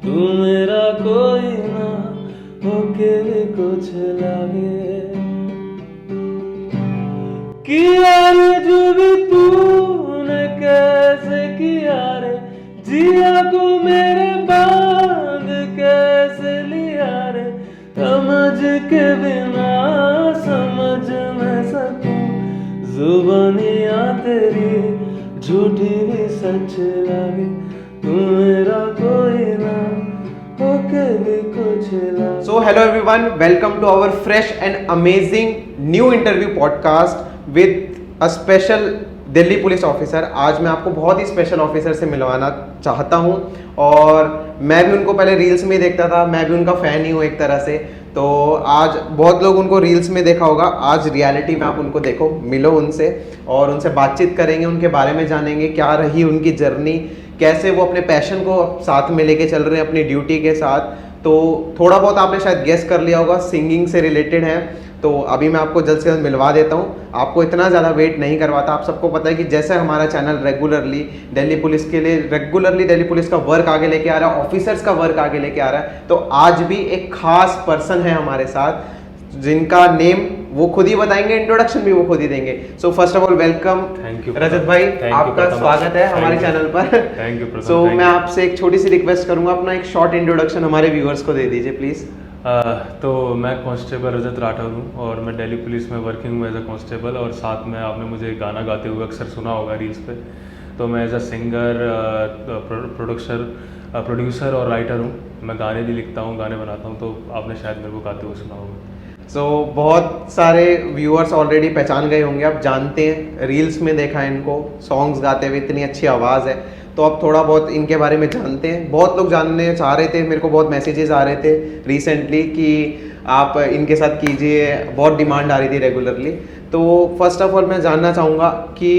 तू मेरा कोई ना होके भी कुछ लगे कि यार जो भी तूने कैसे किया रे जिया को मेरे बांध कैसे लिया रे समझ के बिना समझ न सकूं जुबानियां तेरी झूठी भी सच लगे तू मेरा कोई ना होके भी कुछ लगे। So, hello everyone, welcome to our fresh and amazing new interview podcast with a special Delhi police officer. आज मैं आपको बहुत ही स्पेशल ऑफिसर से मिलवाना चाहता हूं और मैं भी उनको पहले रील्स में ही देखता था, मैं भी उनका फ़ैन ही हूँ एक तरह से। तो आज बहुत लोग उनको रील्स में देखा होगा, आज रियलिटी में आप उनको देखो, मिलो उनसे और उनसे बातचीत करेंगे, उनके बारे में जानेंगे क्या रही उनकी जर्नी, कैसे वो अपने पैशन को साथ में लेके चल रहे हैं अपनी ड्यूटी के साथ। तो थोड़ा बहुत आपने शायद गेस कर लिया होगा, सिंगिंग से रिलेटेड है। तो अभी मैं आपको जल्द से जल्द मिलवा देता हूँ, आपको इतना ज़्यादा वेट नहीं करवाता। आप सबको पता है कि जैसे हमारा चैनल रेगुलरली दिल्ली पुलिस के लिए दिल्ली पुलिस का वर्क आगे लेके आ रहा है, ऑफिसर्स का वर्क आगे लेके आ रहा है, तो आज भी एक खास पर्सन है हमारे साथ जिनका नेम वो खुद ही बताएंगे, इंट्रोडक्शन भी वो खुद ही देंगे। So first of all welcome Rajat भाई, आपका स्वागत है हमारे चैनल पर। Thank you. सो मैं आपसे एक छोटी सी रिक्वेस्ट करूंगा, अपना एक शॉर्ट इंट्रोडक्शन हमारे व्यूअर्स को दे दीजिए प्लीज। तो मैं कांस्टेबल रजत राठौर हूँ और मैं दिल्ली पुलिस में वर्किंग हूँ एज अ कांस्टेबल, और साथ में आपने मुझे गाना गाते हुए अक्सर सुना होगा रील्स पे। तो मैं एज अ सिंगर, प्रोड्यूसर और राइटर हूँ। मैं गाने भी लिखता हूँ, गाने बनाता हूँ, तो आपने शायद मेरे को गाते हुए सुना होगा। सो बहुत सारे व्यूअर्स ऑलरेडी पहचान गए होंगे, आप जानते हैं, रील्स में देखा है इनको सॉन्ग्स गाते हुए, इतनी अच्छी आवाज़ है। तो अब थोड़ा बहुत इनके बारे में जानते हैं। बहुत लोग जानने चाह रहे थे, मेरे को बहुत मैसेजेस आ रहे थे रिसेंटली कि आप इनके साथ कीजिए, बहुत डिमांड आ रही थी रेगुलरली। तो फर्स्ट ऑफ ऑल मैं जानना चाहूँगा कि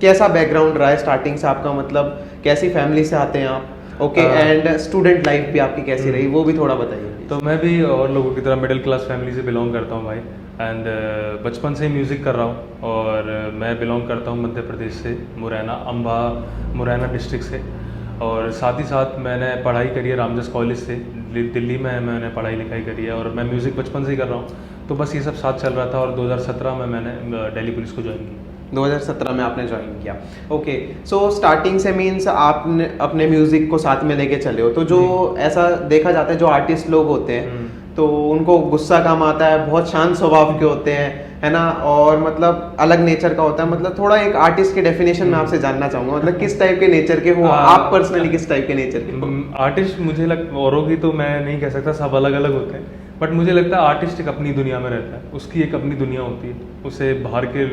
कैसा बैकग्राउंड रहा है स्टार्टिंग से आपका, मतलब कैसी फैमिली से आते हैं आप, ओके, एंड स्टूडेंट लाइफ भी आपकी कैसी रही वो भी थोड़ा बताइए। तो मैं भी और लोगों की तरह मिडिल क्लास फैमिली से बिलोंग करता हूँ भाई, एंड बचपन से ही म्यूज़िक कर रहा हूँ। और मैं बिलोंग करता हूँ मध्य प्रदेश से, मुरैना डिस्ट्रिक्ट से। और साथ ही साथ मैंने पढ़ाई करी है रामजस कॉलेज से, दिल्ली में मैंने पढ़ाई लिखाई करी है, और मैं म्यूज़िक बचपन से ही कर रहा हूँ। तो बस ये सब साथ चल रहा था, और 2017 में मैंने दिल्ली पुलिस को ज्वाइन किया। 2017 में आपने ज्वाइन किया, ओके। सो स्टार्टिंग से मीन्स आपने अपने म्यूजिक को साथ में लेके चले हो। तो जो ऐसा देखा जाता है, जो आर्टिस्ट लोग होते हैं तो उनको गुस्सा कम आता है, बहुत शांत स्वभाव के होते हैं, है ना, और मतलब अलग नेचर का होता है। मतलब थोड़ा एक आर्टिस्ट के डेफिनेशन में आपसे जानना चाहूंगा, मतलब किस टाइप के नेचर के हो आप पर्सनली, किस टाइप के नेचर के हो? आर्टिस्ट मुझे औरों की तो मैं नहीं कह सकता, सब अलग अलग होते हैं, बट मुझे लगता है आर्टिस्ट एक अपनी दुनिया में रहता है, उसकी एक अपनी दुनिया होती है। उसे बाहर के,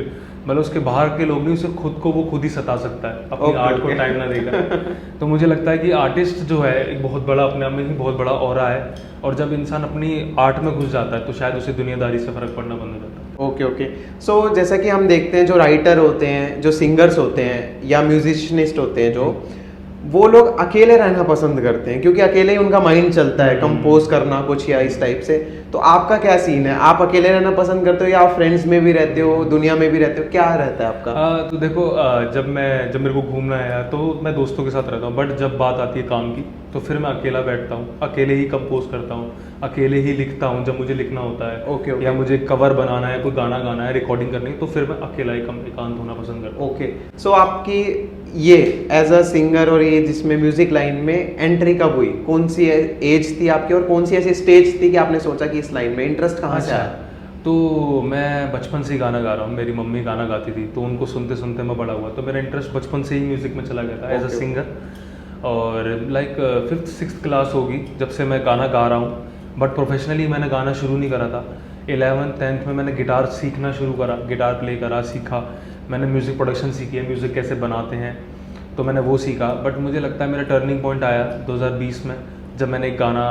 मतलब उसके बाहर के लोग नहीं, उसे खुद को वो खुद ही सता सकता है अपनी आर्ट को टाइम ना देकर। तो मुझे लगता है कि आर्टिस्ट जो है एक बहुत बड़ा, अपने आप में ही बहुत बड़ा ऑरा है, और जब इंसान अपनी आर्ट में घुस जाता है तो शायद उसे दुनियादारी से फर्क पड़ना बंद हो जाता है। Okay okay. सो जैसा कि हम देखते हैं, जो राइटर होते हैं, जो सिंगर्स होते हैं या म्यूजिशनिस्ट होते हैं, जो वो लोग अकेले रहना पसंद करते हैं, क्योंकि अकेले ही उनका माइंड चलता है, कंपोज करना कुछ या इस टाइप से। तो आपका क्या सीन है, आप अकेले रहना पसंद करते हो या आप फ्रेंड्स में भी रहते हो, दुनिया में भी रहते हो, क्या रहता है आपका? तो देखो, जब मेरे को घूमना है तो मैं दोस्तों के साथ रहता हूँ, बट जब बात आती है काम की तो फिर मैं अकेला बैठता हूँ, अकेले ही कंपोज करता हूँ, अकेले ही लिखता हूँ जब मुझे लिखना होता है। Okay okay. या मुझे कवर बनाना है, कोई गाना गाना है, रिकॉर्डिंग करनी है, तो फिर मैं अकेला ही एकांत होना पसंद करता हूँ। ओके। सो आपकी ये एज अ सिंगर और ये जिसमें म्यूजिक लाइन में एंट्री कब हुई, कौन सी एज थी आपकी और कौन सी ऐसी स्टेज थी कि आपने सोचा कि इस लाइन में इंटरेस्ट कहाँ से आया? तो मैं बचपन से ही गाना गा रहा हूँ, मेरी मम्मी गाना गाती थी, तो उनको सुनते सुनते मैं बड़ा हुआ, तो मेरा इंटरेस्ट बचपन से ही म्यूज़िक में चला गया था एज अ सिंगर। और लाइक 5th 6th क्लास होगी जब से मैं गाना गा रहा हूँ, बट प्रोफेशनली मैंने गाना शुरू नहीं करा था। 11th 10th में मैंने गिटार सीखना शुरू करा, गिटार प्ले करा, सीखा, मैंने म्यूज़िक प्रोडक्शन सीखी है, म्यूज़िक कैसे बनाते हैं, तो मैंने वो सीखा। बट मुझे लगता है मेरा टर्निंग पॉइंट आया 2020 में, जब मैंने एक गाना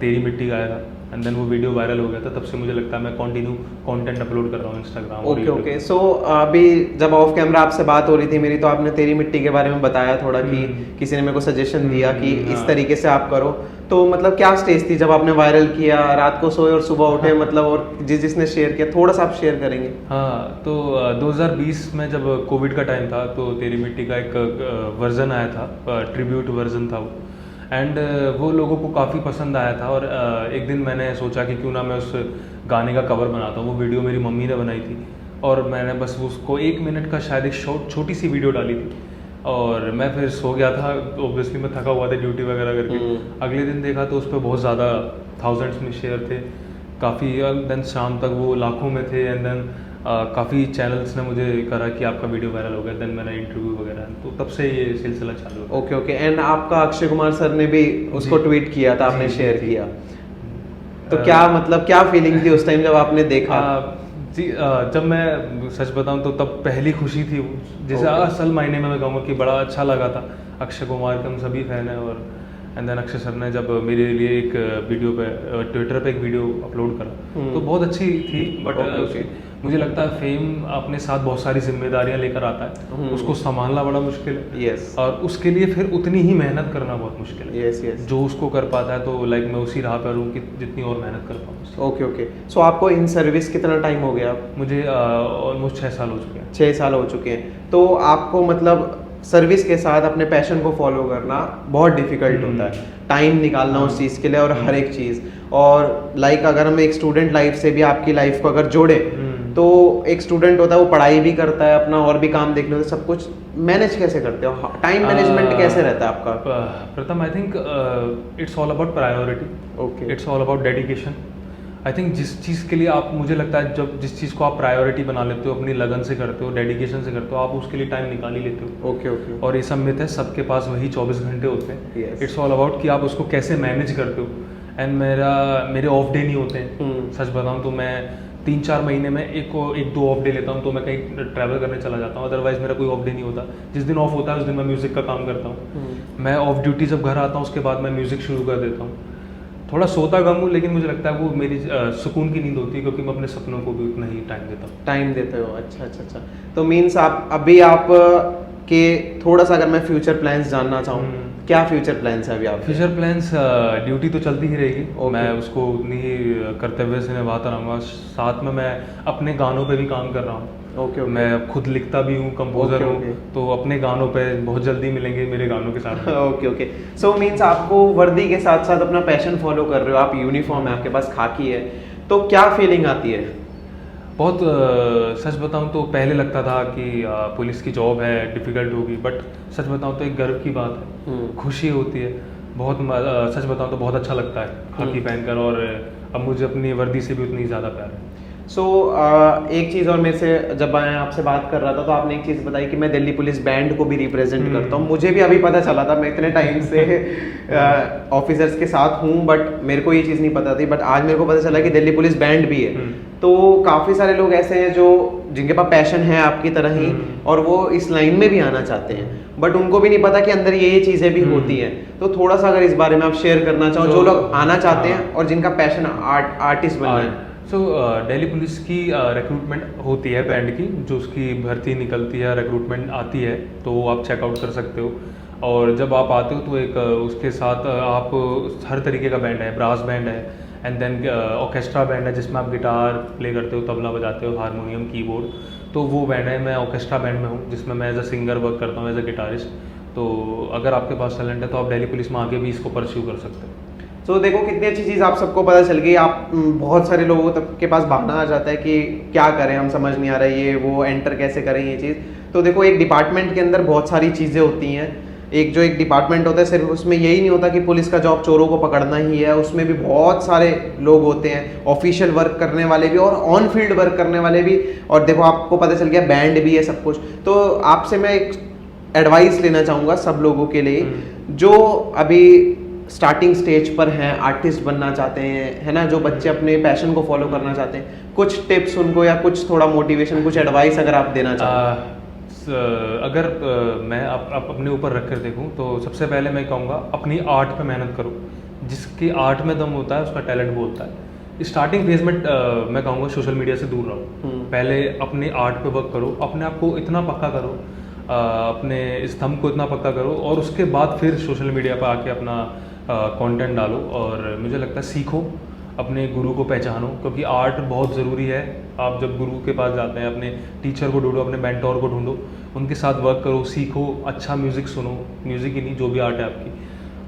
तेरी मिट्टी गाया था, एंड देन वो वीडियो वायरल हो गया था। तब से मुझे लगता है मैं कंटिन्यू कंटेंट अपलोड कर रहा हूँ इंस्टाग्राम। Okay okay. सो अभी जब ऑफ कैमरा आपसे बात हो रही थी मेरी, तो आपने तेरी मिट्टी के बारे में बताया थोड़ा कि किसी ने मेरे को सजेशन दिया कि इस तरीके से आप करो। तो मतलब क्या स्टेज थी जब आपने वायरल किया, रात को सोए और सुबह उठे, मतलब, और जिसने शेयर किया, थोड़ा सा आप शेयर करेंगे? हाँ, तो 2020 में जब कोविड का टाइम था, तो तेरी मिट्टी का एक वर्जन आया था, ट्रिब्यूट वर्जन था वो, एंड वो लोगों को काफ़ी पसंद आया था। और एक दिन मैंने सोचा कि क्यों ना मैं उस गाने का कवर बनाता हूँ। वो वीडियो मेरी मम्मी ने बनाई थी और मैंने बस उसको 1 मिनट का शायद एक छोटी सी वीडियो डाली थी और मैं फिर सो गया था। ऑब्वियसली मैं थका हुआ था ड्यूटी वगैरह करके। अगले दिन देखा तो उस पर बहुत ज़्यादा थाउजेंड्स में शेयर थे काफ़ी। देन शाम तक वो लाखों में थे एंड देन काफ़ी चैनल्स ने मुझे करा कि आपका वीडियो वायरल हो गया। देन मैंने इंटरव्यू वगैरह, तो तब से ये सिलसिला चालू हुआ। Okay okay. एंड आपका अक्षय कुमार सर ने भी उसको ट्वीट किया था, आपने शेयर किया, तो क्या मतलब क्या फीलिंग थी उस टाइम जब आपने देखा? जी जब मैं सच बताऊं तो तब पहली खुशी थी वो, जैसे असल मायने में मैं कहूँगा कि बड़ा अच्छा लगा था। अक्षय कुमार के हम सभी फैन हैं और एंड देन अक्षय सर ने जब मेरे लिए एक वीडियो पे ट्विटर पे एक वीडियो अपलोड करा तो बहुत अच्छी थी। बट मुझे लगता है फेम अपने साथ बहुत सारी जिम्मेदारियां लेकर आता है, उसको संभालना बड़ा मुश्किल है। यस। और उसके लिए फिर उतनी ही मेहनत करना बहुत मुश्किल है। Yes yes. जो उसको कर पाता है तो लाइक मैं उसी राह पर हूँ कि जितनी और मेहनत कर पाऊँ। Okay okay. सो आपको इन सर्विस कितना टाइम हो गया? मुझे ऑलमोस्ट 6 साल हो चुके हैं। 6 साल हो चुके हैं। तो आपको मतलब सर्विस के साथ अपने पैशन को फॉलो करना बहुत डिफिकल्ट होता है, टाइम निकालना उस चीज़ के लिए और हर एक चीज़। और लाइक अगर हम एक स्टूडेंट लाइफ से भी आपकी लाइफ को अगर जोड़े तो एक स्टूडेंट होता है वो पढ़ाई भी करता है, अपना और भी काम देखने होता है, सब कुछ मैनेज कैसे करते हो? टाइम मैनेजमेंट कैसे रहता है आपका? प्रथम I think it's all about priority. Okay. It's all about dedication. I think जिस चीज़ के लिए आप, मुझे लगता है जब जिस चीज़ को आप प्रायोरिटी बना लेते हो, अपनी लगन से करते हो, डेडिकेशन से करते हो, आप उसके लिए टाइम निकाल ही लेते हो। Okay okay. और ये सब मिथ है, सबके पास वही 24 घंटे होते हैं। इट्स ऑल अबाउट कि आप उसको कैसे मैनेज करते हो। एंड मेरे ऑफ डे नहीं होते हैं। सच बताऊं तो मैं 3-4 महीने में एक 2 ऑफ डे लेता हूँ तो मैं कहीं ट्रैवल करने चला जाता हूँ, अदरवाइज मेरा कोई ऑफ डे नहीं होता। जिस दिन ऑफ होता है उस दिन मैं म्यूज़िक का काम करता हूँ। मैं ऑफ ड्यूटी जब घर आता हूँ उसके बाद मैं म्यूज़िक शुरू कर देता हूँ। थोड़ा सोता कम हूँ लेकिन मुझे लगता है वो मेरी सुकून की नींद होती है क्योंकि मैं अपने सपनों को भी उतना ही टाइम देता हूँ। टाइम देते हो, अच्छा अच्छा अच्छा। तो मीन्स आप अभी आप के थोड़ा सा अगर मैं फ्यूचर प्लान्स जानना चाहूँ, क्या फ्यूचर प्लान्स है अभी आप? फ्यूचर प्लान्स, ड्यूटी तो चलती ही रहेगी और मैं उसको उतनी ही कर्तव्य से निभाता रहूँगा। साथ में मैं अपने गानों पे भी काम कर रहा हूँ। ओके। मैं खुद लिखता भी हूँ, कंपोजर हूँ, तो अपने गानों पे बहुत जल्दी मिलेंगे मेरे गानों के साथ। Okay okay. सो मीन्स आपको वर्दी के साथ साथ अपना पैशन फॉलो कर रहे हो, आप यूनिफॉर्म है, आपके पास खाकी है, तो क्या फीलिंग आती है? बहुत सच बताऊं तो पहले लगता था कि पुलिस की जॉब है, डिफ़िकल्ट होगी, बट सच बताऊं तो एक गर्व की बात है, खुशी होती है बहुत। सच बताऊं तो बहुत अच्छा लगता है खाकी पहनकर और अब मुझे अपनी वर्दी से भी उतनी ज़्यादा प्यार है। सो एक चीज़ और मेरे से जब मैं आपसे बात कर रहा था तो आपने एक चीज़ बताई कि मैं दिल्ली पुलिस बैंड को भी रिप्रेजेंट करता हूँ। मुझे भी अभी पता चला था, मैं इतने टाइम से ऑफिसर्स के साथ हूँ बट मेरे को ये चीज़ नहीं पता थी, बट आज मेरे को पता चला कि दिल्ली पुलिस बैंड भी है। तो काफ़ी सारे लोग ऐसे हैं जो जिनके पास पैशन है आपकी तरह ही और वो इस लाइन में भी आना चाहते हैं बट उनको भी नहीं पता कि अंदर ये चीज़ें भी होती हैं। तो थोड़ा सा अगर इस बारे में आप शेयर करना चाहो, जो लोग आना चाहते हैं और जिनका पैशन आर्टिस्ट बनना है। सो दिल्ली पुलिस की रिक्रूटमेंट होती है बैंड की, जो उसकी भर्ती निकलती है, रिक्रूटमेंट आती है, तो वो आप चेकआउट कर सकते हो। और जब आप आते हो तो एक उसके साथ आप हर तरीके का बैंड है, ब्रास बैंड है एंड देन ऑर्केस्ट्रा बैंड है जिसमें आप गिटार प्ले करते हो, तबला बजाते हो, हारमोनियम, कीबोर्ड, तो वो बैंड है। मैं ऑर्केस्ट्रा बैंड में हूँ जिसमें मैं एज अ सिंगर वर्क करता हूँ, एज अ गिटारिस्ट। तो अगर आपके पास टैलेंट है तो आप दिल्ली पुलिस में आके भी इसको परस्यू कर सकते हो। तो देखो कितनी अच्छी चीज़ आप सबको पता चल गई। आप बहुत सारे लोगों तक के पास बहाना आ जाता है कि क्या करें, हम समझ नहीं आ रहा है, ये वो एंटर कैसे करें ये चीज़। तो देखो एक डिपार्टमेंट के अंदर बहुत सारी चीज़ें होती हैं। एक डिपार्टमेंट होता है सिर्फ उसमें यही नहीं होता कि पुलिस का जॉब चोरों को पकड़ना ही है, उसमें भी बहुत सारे लोग होते हैं, ऑफिशियल वर्क करने वाले भी और ऑन फील्ड वर्क करने वाले भी। और देखो आपको पता चल गया बैंड भी है, सब कुछ। तो आपसे मैं एक एडवाइस लेना चाहूँगा सब लोगों के लिए जो अभी स्टार्टिंग स्टेज पर हैं, आर्टिस्ट बनना चाहते हैं, है ना, जो बच्चे अपने पैशन को फॉलो करना चाहते हैं, कुछ टिप्स उनको या कुछ थोड़ा मोटिवेशन, कुछ एडवाइस अगर आप देना चाहें। अगर मैं अपने ऊपर रख कर देखूं तो सबसे पहले मैं कहूँगा अपनी आर्ट पे मेहनत करो। जिसकी आर्ट में दम होता है उसका टैलेंट बोलता है। स्टार्टिंग फेज में मैं कहूँगा सोशल मीडिया से दूर रहो। पहले अपने आर्ट पे वर्क करो, अपने आप को इतना पक्का करो, अपने स्तंभ को इतना पक्का करो और उसके बाद फिर सोशल मीडिया पर आके अपना कंटेंट डालो। और मुझे लगता है सीखो, अपने गुरु को पहचानो, क्योंकि आर्ट बहुत ज़रूरी है। आप जब गुरु के पास जाते हैं अपने टीचर को ढूंढो, अपने मेंटोर को ढूंढो, उनके साथ वर्क करो, सीखो, अच्छा म्यूज़िक सुनो, म्यूज़िक ही नहीं जो भी आर्ट है आपकी,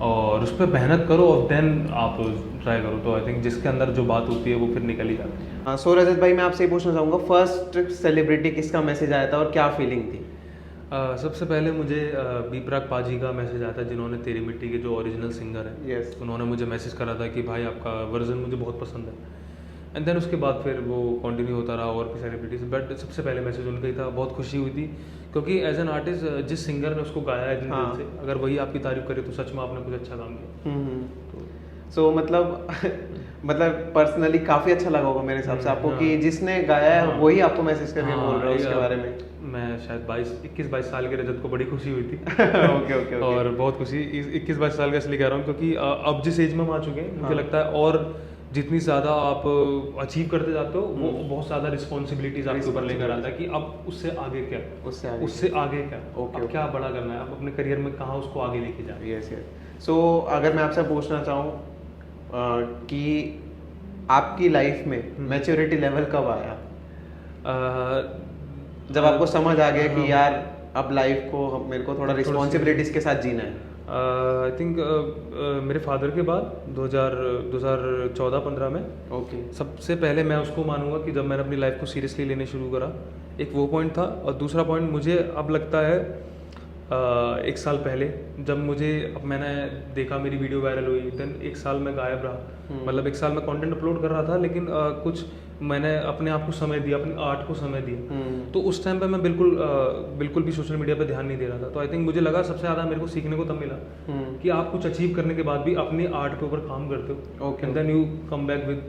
और उस पर मेहनत करो और देन आप ट्राई करो, तो आई थिंक जिसके अंदर जो बात होती है वो फिर निकल ही जाती है। हाँ, सो रजत भाई मैं आपसे ये पूछना चाहूँगा, फर्स्ट सेलिब्रिटी किसका मैसेज आया था और क्या फीलिंग थी? सबसे पहले मुझे बी प्राक पाजी का मैसेज आया था, जिन्होंने तेरी मिट्टी के जो ओरिजिनल सिंगर है। यस। उन्होंने मुझे मैसेज करा था कि भाई आपका वर्जन मुझे बहुत पसंद है। एंड देन उसके बाद फिर वो कंटिन्यू होता रहा और भी सेलिब्रिटीज, बट सबसे पहले मैसेज उनका ही था। बहुत खुशी हुई थी क्योंकि एज एन आर्टिस्ट जिस सिंगर ने उसको गाया है इतने हाँ। दिल से, अगर वही आपकी तारीफ करे तो सच में आपने कुछ अच्छा काम किया। तो सो मतलब मतलब पर्सनली काफ़ी अच्छा लगा होगा मेरे हिसाब से आपको कि जिसने गाया है वही आपको मैसेज करके बोल रहा है उसके बारे में। मैं शायद 21-22 साल के रजत को बड़ी खुशी हुई थी। Okay okay. और बहुत खुशी 21-22 साल का इसलिए कह रहा हूँ क्योंकि अब जिस एज में हम आ चुके हैं, मुझे लगता है और जितनी ज़्यादा आप अचीव करते जाते हो वो बहुत ज़्यादा रिस्पॉन्सिबिलिटीज आपके ऊपर लेकर आता है कि अब उससे आगे क्या, उससे आगे क्या, अब क्या बड़ा करना है, अब अपने करियर में कहाँ उसको आगे लेके जाना है। Yes yes. सो अगर मैं आपसे पूछना चाहूँ कि आपकी लाइफ में मैच्योरिटी लेवल कब आया, जब आपको समझ आ गया कि यार अब लाइफ को मेरे को थोड़ा रिस्पॉन्सिबिलिटीज के साथ जीना है? आई थिंक मेरे फादर के बाद 2014-15 में। ओके। सबसे पहले मैं उसको मानूंगा कि जब मैंने अपनी लाइफ को सीरियसली लेने शुरू करा, एक वो पॉइंट था। और दूसरा पॉइंट मुझे अब लगता है 1 साल पहले जब मैंने देखा मेरी वीडियो वायरल हुई, देन 1 साल में गायब रहा। मतलब 1 साल में कंटेंट अपलोड कर रहा था, लेकिन कुछ मैंने अपने आप को समय दिया, अपनी आर्ट को समय दिया। तो उस टाइम पे मैं बिल्कुल भी सोशल मीडिया पे ध्यान नहीं दे रहा था। तो आई थिंक मुझे लगा सबसे ज़्यादा मेरे को सीखने को तब मिला कि आप कुछ अचीव करने के बाद भी अपनी आर्ट के ऊपर काम करते हो, and then you come back with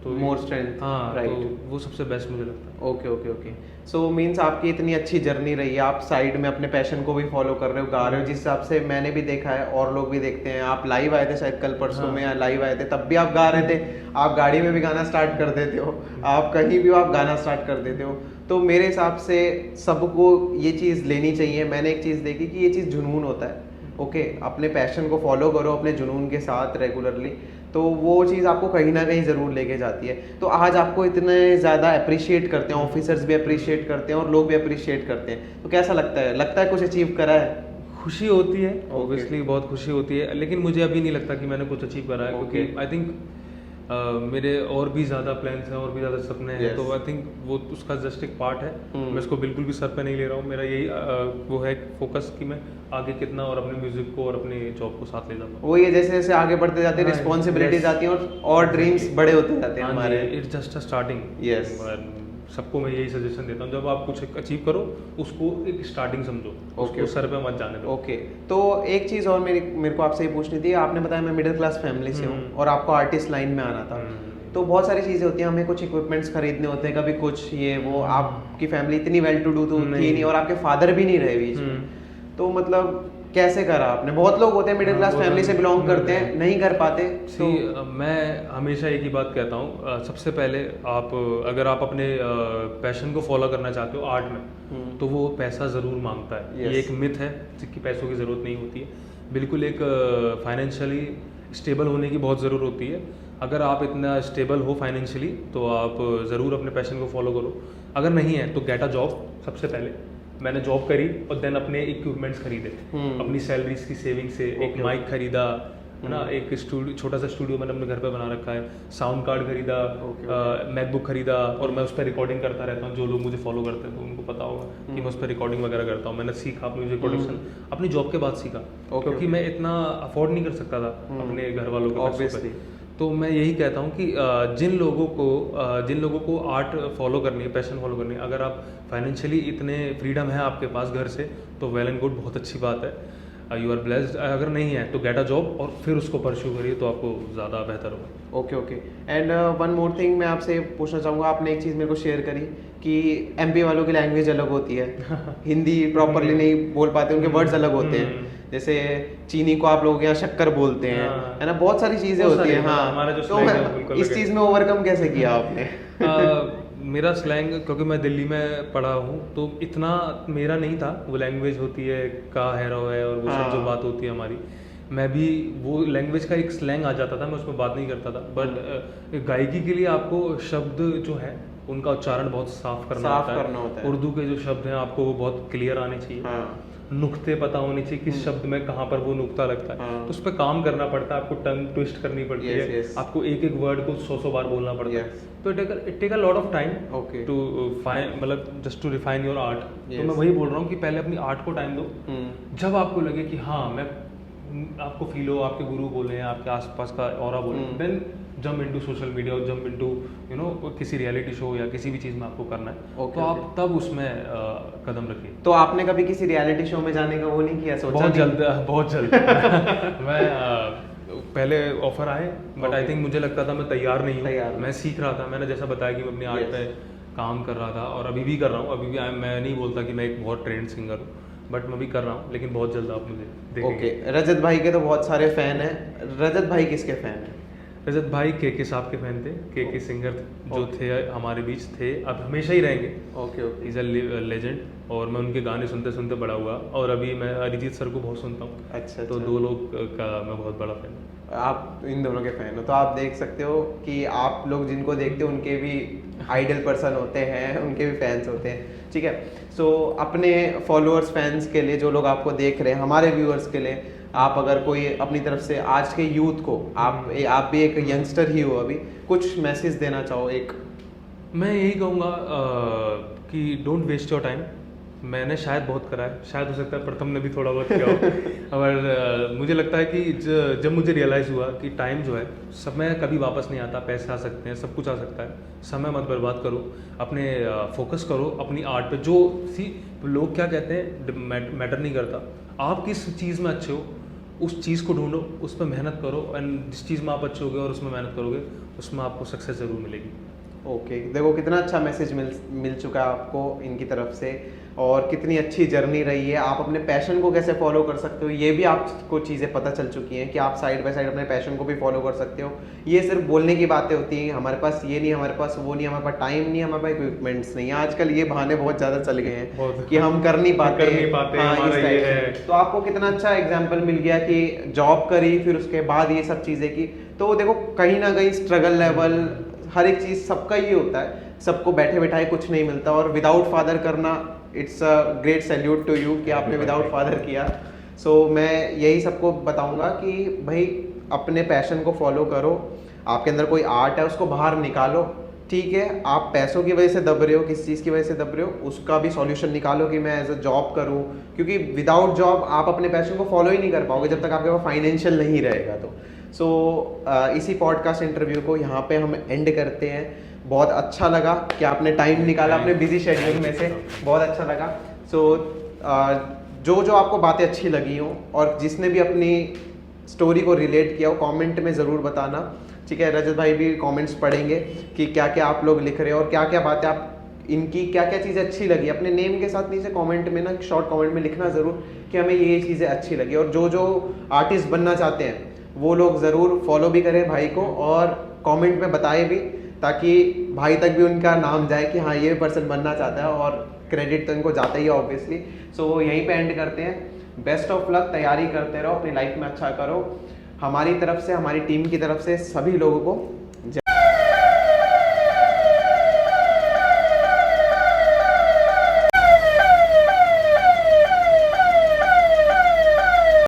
more strength. हाँ, राइट। तो वो सबसे बेस्ट मुझे लगता है। Okay okay okay. So means आपकी इतनी अच्छी जर्नी रही है, आप साइड में अपने पैशन को भी फॉलो कर रहे हो, गा रहे हो, जिस हिसाब से मैंने भी देखा है और लोग भी देखते हैं। आप लाइव आए थे शायद कल परसों में, लाइव आए थे तब भी आप गा रहे थे, आप गाड़ी में भी गाना स्टार्ट कर देते हो, आप कहीं भी आप गाना स्टार्ट कर देते हो। तो मेरे हिसाब से सबको ये चीज़ लेनी चाहिए। मैंने एक चीज़ देखी कि ये चीज़ जुनून होता है। ओके, अपने पैशन को फॉलो करो अपने जुनून के साथ रेगुलरली, तो वो चीज़ आपको कहीं ना कहीं ज़रूर लेके जाती है। तो आज आपको इतने ज़्यादा अप्रिशिएट करते हैं, ऑफिसर्स भी अप्रिशिएट करते हैं और लोग भी अप्रिशिएट करते हैं, तो कैसा लगता है कुछ अचीव करा है? खुशी होती है, ऑब्वियसली बहुत खुशी होती है, लेकिन मुझे अभी नहीं लगता कि मैंने कुछ अचीव करा है। क्योंकि आई थिंक मेरे और भी ज़्यादा प्लान्स हैं और भी ज़्यादा सपने हैं। तो आई थिंक वो उसका जस्ट एक पार्ट है। मैं इसको बिल्कुल भी सर पे नहीं ले रहा हूँ। मेरा यही वो है फोकस कि मैं आगे कितना और अपने म्यूजिक को और अपने जॉब को साथ ले जाता हूँ। वो ये जैसे जैसे आगे बढ़ते जाते हैं, रिस्पॉन्सिबिलिटीज आती हैं और ड्रीम्स बड़े होते जाते हैं हमारे। It's just a starting. Yes. सबको मैं यही सजेशन देता हूँ, जब आप कुछ अचीव करो उसको एक स्टार्टिंग समझो, उसको सर पे मत जाने दो। ओके। तो एक चीज़ और मेरे को आपसे ये पूछनी थी। आपने बताया मैं मिडिल क्लास फैमिली से हूँ और आपको आर्टिस्ट लाइन में आना था, तो बहुत सारी चीज़ें होती हैं, हमें कुछ इक्विपमेंट्स खरीदने होते हैं, कभी कुछ ये वो। आपकी फैमिली इतनी वेल टू डू तो थी नहीं और आपके फादर भी नहीं रहे बीच में, तो मतलब कैसे करा आपने? बहुत लोग होते हैं मिडिल क्लास फैमिली से बिलोंग करते हैं, नहीं कर पाते। तो मैं हमेशा एक ही बात कहता हूँ, सबसे पहले अगर आप अपने पैशन को फॉलो करना चाहते हो आर्ट में, तो वो पैसा ज़रूर मांगता है। ये एक मिथ है जिसकी पैसों की ज़रूरत नहीं होती है। बिल्कुल एक फाइनेंशियली स्टेबल होने की बहुत ज़रूरत होती है। अगर आप इतना स्टेबल हो फाइनेंशियली तो आप ज़रूर अपने पैशन को फॉलो करो। अगर नहीं है तो गेट अ जॉब। सबसे पहले मैंने जॉब करी और देन अपने इक्विपमेंट्स खरीदे, अपनी सैलरीज की सेविंग से। एक माइक खरीदा है ना, एक स्टूडियो, छोटा सा स्टूडियो मैंने अपने घर पे बना रखा है, साउंड कार्ड खरीदा, मैकबुक खरीदा, और मैं उस पर रिकॉर्डिंग करता रहता हूँ। जो लोग मुझे फॉलो करते हैं तो उनको पता होगा कि मैं उस पर रिकॉर्डिंग वगैरह करता हूँ। मैंने सीखा म्यूजिक प्रोडक्शन अपनी जॉब के बाद सीखा, क्योंकि मैं इतना अफोर्ड नहीं कर सकता था अपने घर वालों के पैसों पे। तो मैं यही कहता हूँ कि जिन लोगों को आर्ट फॉलो करनी है, पैशन फॉलो करनी है, अगर आप फाइनेंशियली इतने फ्रीडम है आपके पास घर से, तो वेल एंड गुड, बहुत अच्छी बात है, यू आर ब्लेस्ड। अगर नहीं है तो गेट अ जॉब और फिर उसको परस्यू करिए, तो आपको ज़्यादा बेहतर होगा। Okay okay. And one more thing मैं आपसे पूछना चाहूँगा, आपने एक चीज़ मेरे को शेयर करी कि एमपी वालों की लैंग्वेज अलग होती है, हिंदी प्रॉपरली नहीं बोल पाते, उनके वर्ड्स अलग होते हैं। जैसे चीनी को आप लोग यहाँ शक्कर बोलते हैं, है ना, बहुत सारी चीज़ें होती हैं। हाँ, तो इस चीज़ में ओवरकम कैसे किया आपने? मेरा स्लैंग, क्योंकि मैं दिल्ली में पढ़ा हूँ, तो इतना मेरा नहीं था। वो लैंग्वेज होती है का हैरो है और वो सब जो बात होती है हमारी, मैं भी वो लैंग्वेज का एक स्लैंग आ जाता था, मैं उसमें बात नहीं करता था। बट गायकी के लिए आपको शब्द जो है उनका उच्चारण बहुत साफ करना साफ होता करना होता है। उर्दू के जो शब्द हैं आपको वो बहुत क्लियर आने चाहिए। हाँ नुक्ते पता होने चाहिए किस शब्द में कहाँ पर वो नुक्ता लगता है। हाँ। तो उस पर काम करना पड़ता है, आपको टंग ट्विस्ट करनी पड़ती Yes, है, yes. आपको एक एक वर्ड को 100 बार बोलना पड़ता है। Yes. तो it take a lot of time Okay. To fine, मतलब just to refine your art. तो Yes. मैं वही बोल रहा हूँ कि पहले अपनी आर्ट को टाइम दो, हम्म, जब आपको लगे कि हाँ मैं, आपको फील हो आपके गुरु बोले हैं, आपके आसपास का ऑरा बोले, then jump into social media और जंप इनटू यू नो किसी रियलिटी शो या किसी भी चीज़ में आपको करना है। Okay, तो आप तब उसमें कदम रखिए। तो आपने कभी किसी रियलिटी शो में जाने का वो नहीं किया, सोचा बहुत नहीं? जल्द, बहुत जल्द। मैं पहले ऑफर आए, बट आई थिंक मुझे लगता था मैं तैयार नहीं तैयार हूँ। नहीं। मैं सीख रहा था, मैंने जैसा बताया कि मैं अपनी आर्ट Yes. पे काम कर रहा था और अभी भी कर रहा हूँ। अभी भी मैं नहीं बोलता कि मैं एक बहुत ट्रेंड सिंगर हूँ, बट मैं भी कर रहा हूँ, लेकिन बहुत जल्द आप मुझे देखेंगे। ओके, रजत भाई के तो बहुत सारे फैन हैं। रजत भाई किसके फैन हैं? रजत भाई के साहब के फैन थे, के सिंगर जो Okay. थे हमारे बीच थे, अब हमेशा ही रहेंगे। Okay okay. Is a legend, और मैं उनके गाने सुनते सुनते बड़ा हुआ, और अभी मैं अरिजीत सर को बहुत सुनता हूँ। अच्छा तो अच्छा। दो लोग का मैं बहुत बड़ा फैन हूँ। आप इन दोनों के फैन हो, तो आप देख सकते हो कि आप लोग जिनको देखते हो उनके भी आइडल पर्सन होते हैं, उनके भी फैंस होते हैं, ठीक है। सो अपने फॉलोअर्स फैंस के लिए, जो लोग आपको देख रहे हैं, हमारे व्यूअर्स के लिए, आप अगर कोई अपनी तरफ से आज के यूथ को, आप भी एक यंगस्टर ही हो अभी, कुछ मैसेज देना चाहो एक? मैं यही कहूँगा कि डोंट वेस्ट योर टाइम। मैंने शायद बहुत करा है, शायद हो सकता है प्रथम ने भी थोड़ा बहुत किया हो। और मुझे लगता है कि जब मुझे रियलाइज़ हुआ कि टाइम जो है, समय कभी वापस नहीं आता, पैसे आ सकते हैं, सब कुछ आ सकता है, समय मत बर्बाद करो, अपने फोकस करो अपनी आर्ट पे। जो सी लोग क्या कहते हैं मैटर नहीं करता, आप किस चीज़ में अच्छे हो उस चीज़ को ढूंढो, उस पर मेहनत करो, एंड जिस चीज़ में आप अच्छे होगे और उसमें मेहनत करोगे, उसमें आपको सक्सेस ज़रूर मिलेगी। ओके, देखो कितना अच्छा मैसेज मिल चुका है आपको इनकी तरफ से, और कितनी अच्छी जर्नी रही है। आप अपने पैशन को कैसे फॉलो कर सकते हो, ये भी आपको चीज़ें पता चल चुकी हैं कि आप साइड बाय साइड अपने पैशन को भी फॉलो कर सकते हो। ये सिर्फ बोलने की बातें होती हैं, हमारे पास ये नहीं, हमारे पास वो नहीं, हमारे पास टाइम नहीं, हमारे पास इक्विपमेंट्स नहीं। आजकल ये बहाने बहुत ज़्यादा चल गए हैं कि हम कर नहीं पाते, हाँ, हमारा इस ये टाइप है। से। तो आपको कितना अच्छा एग्जाम्पल मिल गया कि जॉब करी, फिर उसके बाद ये सब चीज़ें की। तो देखो कहीं ना कहीं स्ट्रगल लेवल, हर एक चीज़ सबका ही होता है, सबको बैठे बैठाए कुछ नहीं मिलता। और विदाउट फादर करना, it's a great salute to you कि आपने विदाउट फादर किया। सो मैं यही सबको बताऊंगा कि भाई अपने पैशन को फॉलो करो, आपके अंदर कोई आर्ट है उसको बाहर निकालो, ठीक है। आप पैसों की वजह से दब रहे हो, किस चीज़ की वजह से दब रहे हो, उसका भी सॉल्यूशन निकालो कि मैं एज अ जॉब करूं, क्योंकि विदाउट जॉब आप अपने पैशन को फॉलो ही नहीं कर पाओगे जब तक आपके पास फाइनेंशियल नहीं रहेगा। तो सो इसी पॉडकास्ट इंटरव्यू को यहाँ पे हम एंड करते हैं। बहुत अच्छा लगा कि आपने टाइम निकाला अपने बिजी शेड्यूल में से, बहुत अच्छा लगा। सो जो आपको बातें अच्छी लगी हों और जिसने भी अपनी स्टोरी को रिलेट किया हो, कमेंट में ज़रूर बताना, ठीक है। रजत भाई भी कमेंट्स पढ़ेंगे कि क्या क्या आप लोग लिख रहे हो और क्या क्या बातें आप, इनकी क्या क्या चीज़ें अच्छी लगी। अपने नेम के साथ नीचे कमेंट में ना, शॉर्ट कमेंट में लिखना ज़रूर कि हमें ये चीज़ें अच्छी लगी। और जो आर्टिस्ट बनना चाहते हैं वो लोग ज़रूर फॉलो भी करें भाई को, और कमेंट में बताए भी, ताकि भाई तक भी उनका नाम जाए कि हाँ ये पर्सन बनना चाहता है, और क्रेडिट तो इनको जाता ही है ऑब्वियसली। सो यहीं पे एंड करते हैं। बेस्ट ऑफ लक, तैयारी करते रहो, अपनी लाइफ में अच्छा करो। हमारी तरफ से, हमारी टीम की तरफ से सभी लोगों को